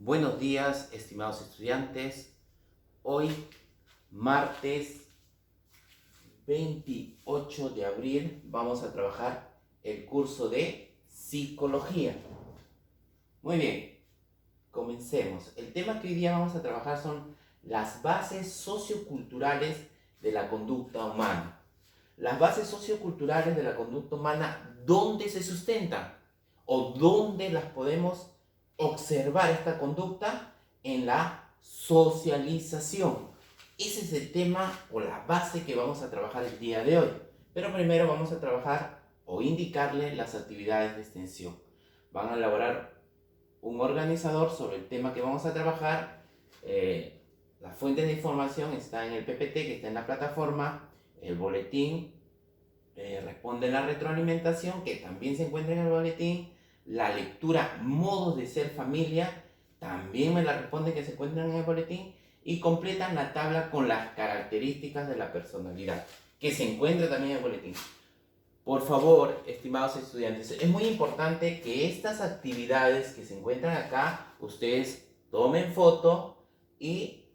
Buenos días, estimados estudiantes. Hoy, martes 28 de abril, vamos a trabajar el curso de psicología. Muy bien, comencemos. El tema que hoy día vamos a trabajar son las bases socioculturales de la conducta humana. Las bases socioculturales de la conducta humana, ¿dónde se sustentan? ¿O dónde las podemos observar esta conducta? En la socialización. Ese es el tema o la base que vamos a trabajar el día de hoy. Pero primero vamos a trabajar o indicarle las actividades de extensión. Van a elaborar un organizador sobre el tema que vamos a trabajar. Las fuentes de información están en el PPT que está en la plataforma, el boletín, responde la retroalimentación que también se encuentra en el boletín, la lectura modos de ser familia también me la responden que se encuentran en el boletín, y completan la tabla con las características de la personalidad que se encuentra también en el boletín. Por favor, estimados estudiantes, es muy importante que estas actividades que se encuentran acá, ustedes tomen foto y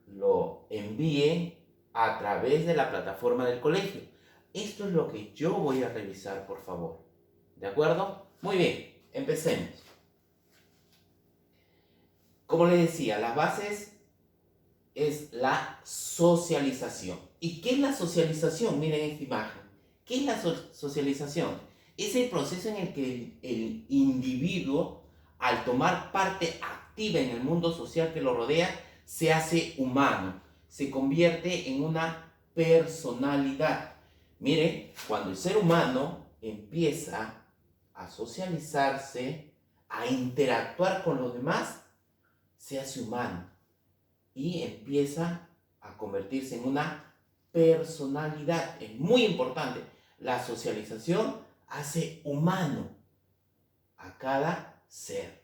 lo envíen a través de la plataforma del colegio. Esto es lo que yo voy a revisar, por favor. ¿De acuerdo? Muy bien, empecemos. Como les decía, las bases es la socialización. ¿Y qué es la socialización? Miren esta imagen. ¿Qué es la socialización? Es el proceso en el que el individuo, al tomar parte activa en el mundo social que lo rodea, se hace humano, se convierte en una personalidad. Miren, cuando el ser humano empieza a socializarse, a interactuar con los demás, se hace humano y empieza a convertirse en una personalidad. Es muy importante. La socialización hace humano a cada ser.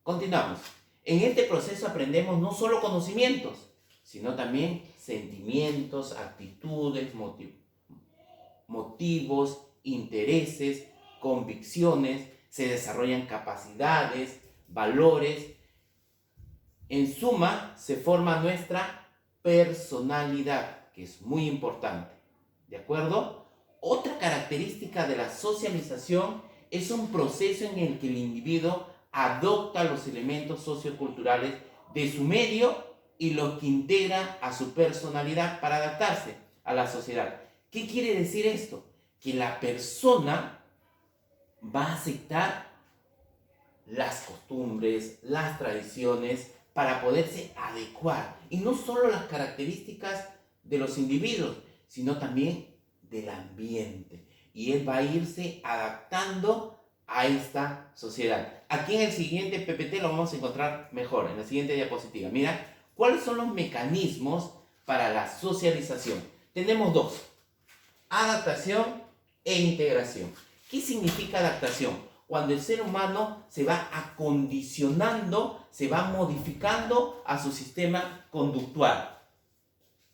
Continuamos. En este proceso aprendemos no solo conocimientos, sino también sentimientos, actitudes, motivos, intereses, convicciones, se desarrollan capacidades, valores. En suma, se forma nuestra personalidad, que es muy importante. ¿De acuerdo? Otra característica de la socialización es un proceso en el que el individuo adopta los elementos socioculturales de su medio y los que integra a su personalidad para adaptarse a la sociedad. ¿Qué quiere decir esto? Que la persona va a aceptar las costumbres, las tradiciones, para poderse adecuar. Y no solo las características de los individuos, sino también del ambiente. Y él va a irse adaptando a esta sociedad. Aquí en el siguiente PPT lo vamos a encontrar mejor, en la siguiente diapositiva. Mira, ¿cuáles son los mecanismos para la socialización? Tenemos dos: adaptación e integración. ¿Qué significa adaptación? Cuando el ser humano se va acondicionando, se va modificando a su sistema conductual.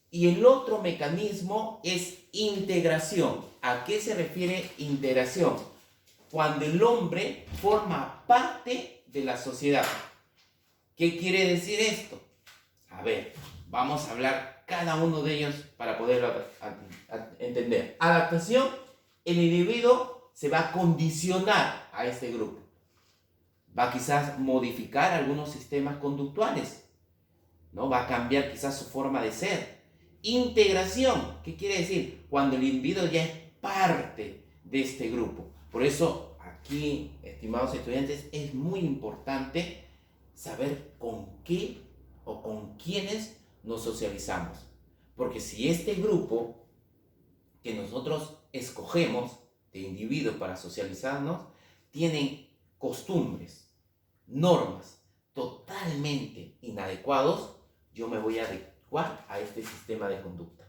Y el otro mecanismo es integración. ¿A qué se refiere integración? Cuando el hombre forma parte de la sociedad. ¿Qué quiere decir esto? A ver, vamos a hablar cada uno de ellos para poder entender. Adaptación: el individuo se va a condicionar a este grupo. Va a quizás modificar algunos sistemas conductuales, ¿no? Va a cambiar quizás su forma de ser. Integración, ¿qué quiere decir? Cuando el individuo ya es parte de este grupo. Por eso aquí, estimados estudiantes, es muy importante saber con qué o con quiénes nos socializamos. Porque si este grupo que nosotros escogemos de individuos para socializarnos tienen costumbres, normas totalmente inadecuados, yo me voy a adecuar a este sistema de conducta.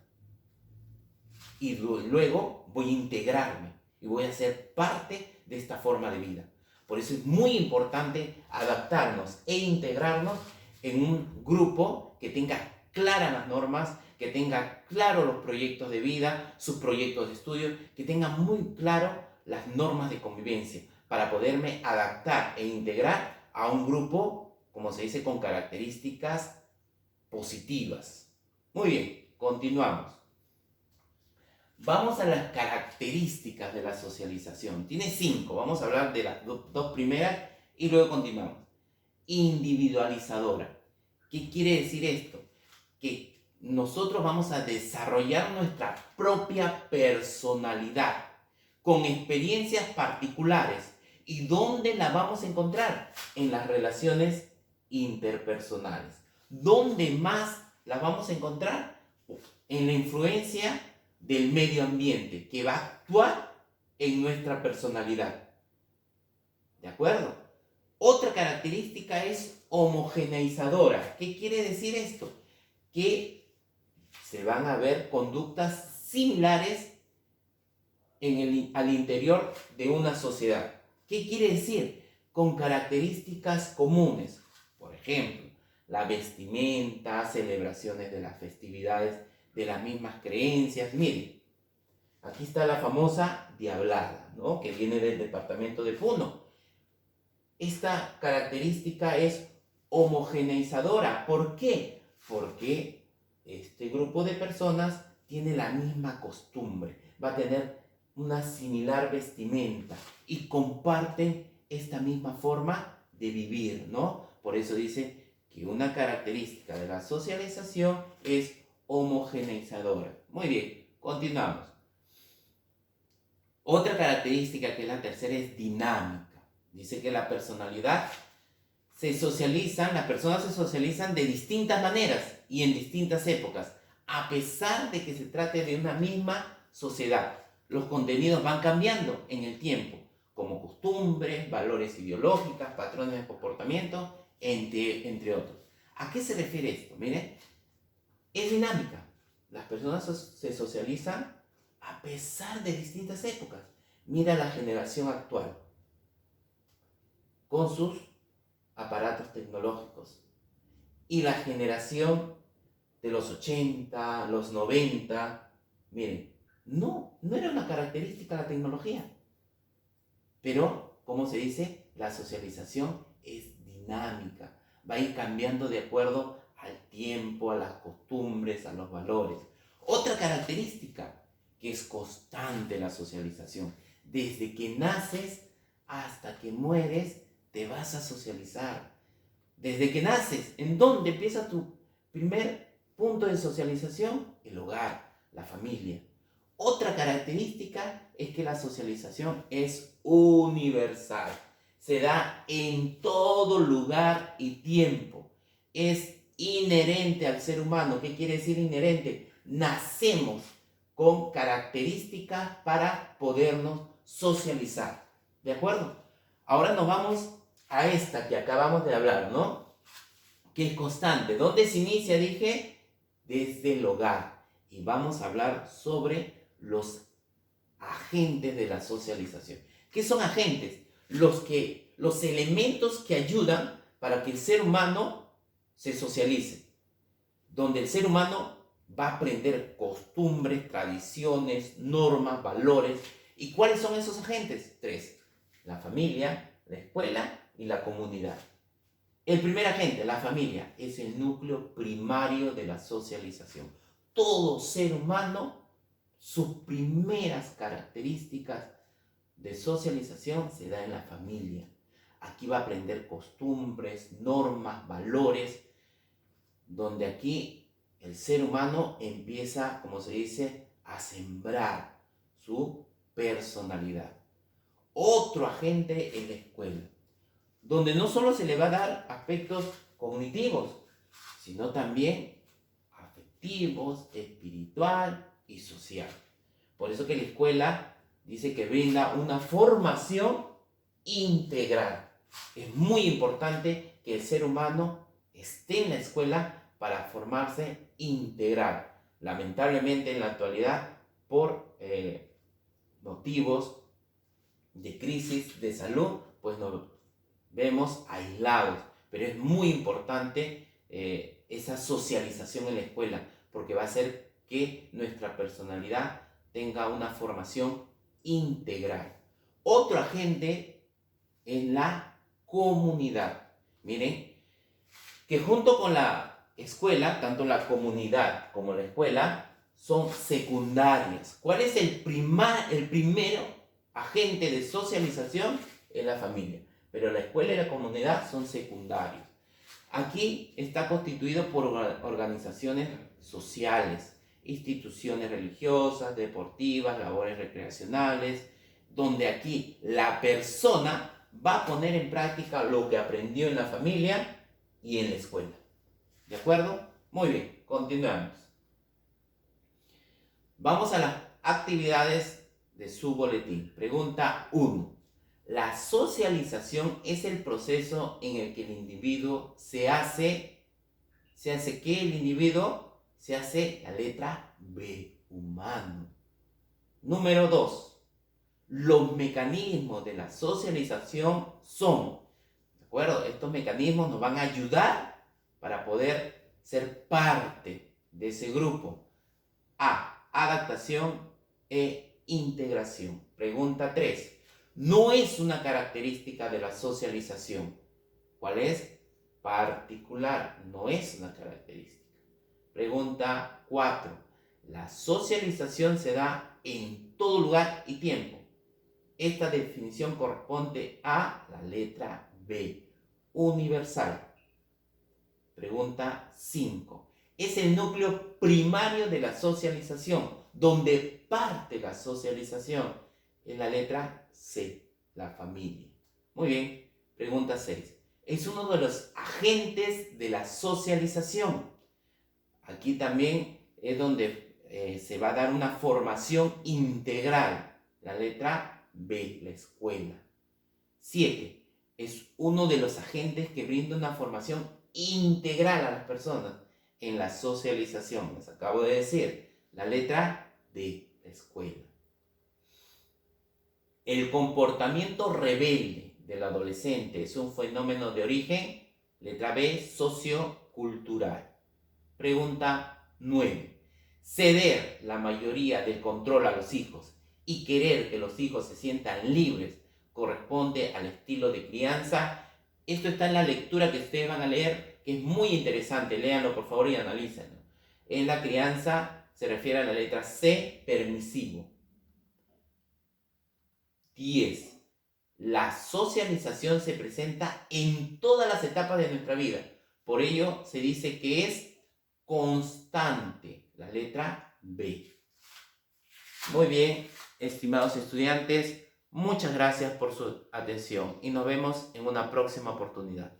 Y luego voy a integrarme y voy a ser parte de esta forma de vida. Por eso es muy importante adaptarnos e integrarnos en un grupo que tenga claras las normas, que tenga claro los proyectos de vida, sus proyectos de estudio, que tenga muy claro las normas de convivencia para poderme adaptar e integrar a un grupo como se dice, con características positivas. Muy bien, continuamos. Vamos a las características de la socialización. Tiene 5, vamos a hablar de las dos primeras y luego continuamos. Individualizadora. ¿Qué quiere decir esto? Que nosotros vamos a desarrollar nuestra propia personalidad con experiencias particulares. ¿Y dónde la vamos a encontrar? En las relaciones interpersonales. ¿Dónde más la vamos a encontrar? En la influencia del medio ambiente, que va a actuar en nuestra personalidad. ¿De acuerdo? Otra característica es homogeneizadora. ¿Qué quiere decir esto? Que se van a ver conductas similares al interior de una sociedad. ¿Qué quiere decir? Con características comunes. Por ejemplo, la vestimenta, celebraciones de las festividades, de las mismas creencias. Miren, aquí está la famosa diablada, ¿no? Que viene del departamento de Puno. Esta característica es homogeneizadora. ¿Por qué? Porque este grupo de personas tiene la misma costumbre, va a tener una similar vestimenta y comparten esta misma forma de vivir, ¿no? Por eso dice que una característica de la socialización es homogeneizadora. Muy bien, continuamos. Otra característica, que es la tercera, es dinámica. Dice que la personalidad las personas se socializan de distintas maneras y en distintas épocas, a pesar de que se trate de una misma sociedad. Los contenidos van cambiando en el tiempo, como costumbres, valores ideológicos, patrones de comportamiento, entre otros. ¿A qué se refiere esto? Miren, es dinámica. Las personas se socializan a pesar de distintas épocas. Mira la generación actual, con sus aparatos tecnológicos, y la generación de los 80, los 90, miren, no era una característica la tecnología, pero, como se dice, la socialización es dinámica, va a ir cambiando de acuerdo al tiempo, a las costumbres, a los valores. Otra característica que es constante la socialización, desde que naces hasta que mueres, te vas a socializar. Desde que naces, ¿en dónde empieza tu primer punto de socialización? El hogar, la familia. Otra característica es que la socialización es universal. Se da en todo lugar y tiempo. Es inherente al ser humano. ¿Qué quiere decir inherente? Nacemos con características para podernos socializar. ¿De acuerdo? Ahora nos vamos a esta que acabamos de hablar, ¿no? Que es constante. ¿Dónde se inicia? Dije, desde el hogar. Y vamos a hablar sobre los agentes de la socialización. ¿Qué son agentes? Los elementos que ayudan para que el ser humano se socialice. Donde el ser humano va a aprender costumbres, tradiciones, normas, valores. ¿Y cuáles son esos agentes? 3. La familia, la escuela y la comunidad. El primer agente, la familia, es el núcleo primario de la socialización. Todo ser humano, sus primeras características de socialización se da en la familia. Aquí va a aprender costumbres, normas, valores, donde aquí el ser humano empieza, como se dice, a sembrar su personalidad. Otro agente en la escuela, donde no solo se le va a dar aspectos cognitivos, sino también afectivos, espiritual y social. Por eso que la escuela dice que brinda una formación integral. Es muy importante que el ser humano esté en la escuela para formarse integral. Lamentablemente en la actualidad, por motivos de crisis de salud, pues nos vemos aislados, pero es muy importante esa socialización en la escuela, porque va a hacer que nuestra personalidad tenga una formación integral. Otro agente es la comunidad. Miren, que junto con la escuela, tanto la comunidad como la escuela, son secundarias. ¿Cuál es el primero agente de socialización? Es la familia. Pero la escuela y la comunidad son secundarios. Aquí está constituido por organizaciones sociales, instituciones religiosas, deportivas, labores recreacionales, donde aquí la persona va a poner en práctica lo que aprendió en la familia y en la escuela. ¿De acuerdo? Muy bien, continuamos. Vamos a las actividades de su boletín. Pregunta 1. La socialización es el proceso en el que el individuo ¿qué el individuo? Se hace la letra B, humano. Número 2. Los mecanismos de la socialización son, ¿de acuerdo? Estos mecanismos nos van a ayudar para poder ser parte de ese grupo. A, adaptación e integración. Pregunta 3. No es una característica de la socialización. ¿Cuál es? Particular. No es una característica. Pregunta 4. La socialización se da en todo lugar y tiempo. Esta definición corresponde a la letra B, universal. Pregunta 5. Es el núcleo primario de la socialización, donde parte la socialización. En la letra C, la familia. Muy bien. Pregunta 6. Es uno de los agentes de la socialización. Aquí también es donde se va a dar una formación integral. La letra B, la escuela. 7. Es uno de los agentes que brinda una formación integral a las personas en la socialización. Les acabo de decir, la letra D, la escuela. El comportamiento rebelde del adolescente es un fenómeno de origen, letra B, sociocultural. Pregunta 9. Ceder la mayoría del control a los hijos y querer que los hijos se sientan libres corresponde al estilo de crianza. Esto está en la lectura que ustedes van a leer, que es muy interesante. Léanlo por favor y analícenlo. En la crianza se refiere a la letra C, permisivo. 10. La socialización se presenta en todas las etapas de nuestra vida. Por ello se dice que es constante. La letra B. Muy bien, estimados estudiantes, muchas gracias por su atención y nos vemos en una próxima oportunidad.